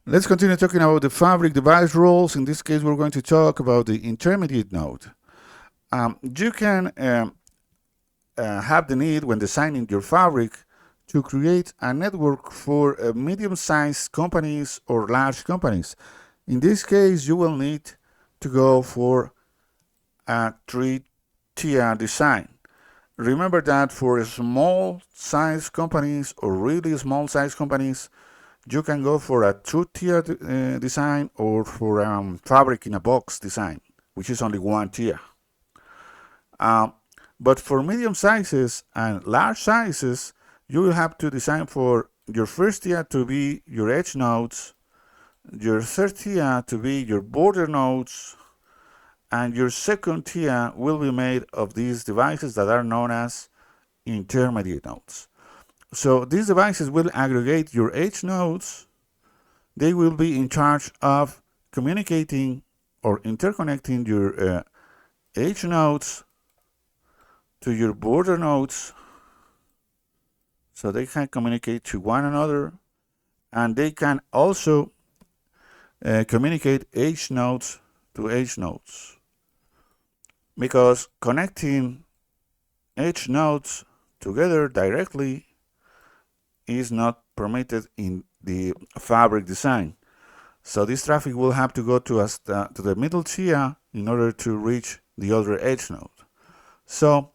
Let's continue talking about the fabric device roles. In this case, we're going to talk about the intermediate node. You can have the need when designing your fabric to create a network for medium-sized companies or large companies. In this case, you will need to go for a three-tier design. Remember that for small-sized companies or really small-sized companies, you can go for a two-tier design or for fabric in a box design, which is only one tier. But for medium sizes and large sizes, you will have to design for your first tier to be your edge nodes, your third tier to be your border nodes, and your second tier will be made of these devices that are known as intermediate nodes. So these devices will aggregate your edge nodes. They will be in charge of communicating or interconnecting your edge nodes to your border nodes, so they can communicate to one another, and they can also communicate edge nodes to edge nodes, because connecting edge nodes together directly is not permitted in the fabric design. So this traffic will have to go to the middle tier in order to reach the other edge node. So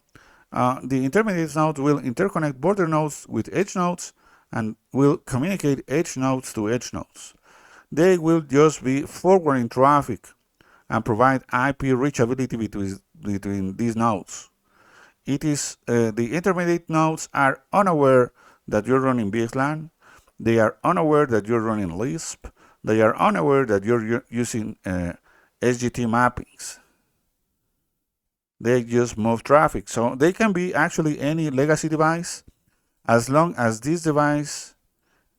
the intermediate node will interconnect border nodes with edge nodes and will communicate edge nodes to edge nodes. They will just be forwarding traffic and provide IP reachability between these nodes. It is the intermediate nodes are unaware that you're running VXLAN. They are unaware that you're running Lisp. They are unaware that you're using SGT mappings. They just move traffic. So they can be actually any legacy device, as long as this device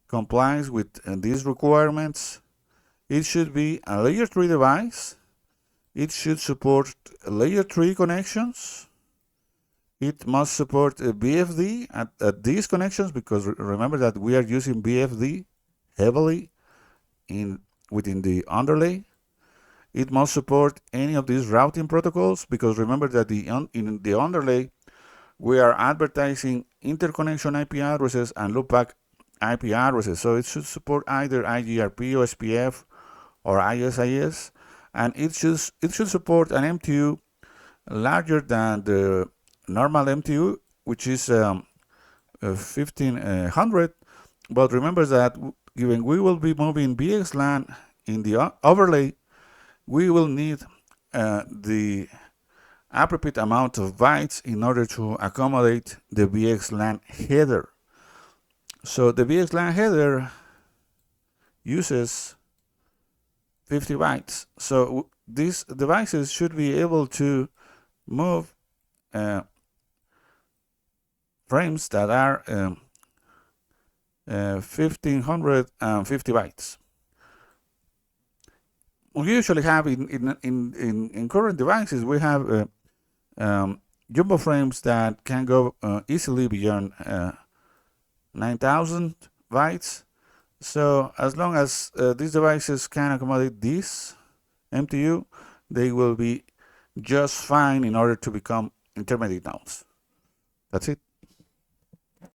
complies with these requirements. It should be a layer 3 device. It should support layer 3 connections. It must support a BFD at these connections, because remember that we are using BFD heavily within the underlay. It must support any of these routing protocols, because remember that in the underlay, we are advertising interconnection IP addresses and loopback IP addresses. So it should support either IGRP, OSPF, or ISIS, and it should support an MTU larger than the normal MTU, which is 1500. But remember that given we will be moving VXLAN in the overlay, we will need the appropriate amount of bytes in order to accommodate the VXLAN header. So the VXLAN header uses 50 bytes. So these devices should be able to move frames that are 1550 bytes. We usually have in current devices, we have jumbo frames that can go easily beyond 9,000 bytes. So as long as these devices can accommodate this MTU, they will be just fine in order to become intermediate nodes. That's it.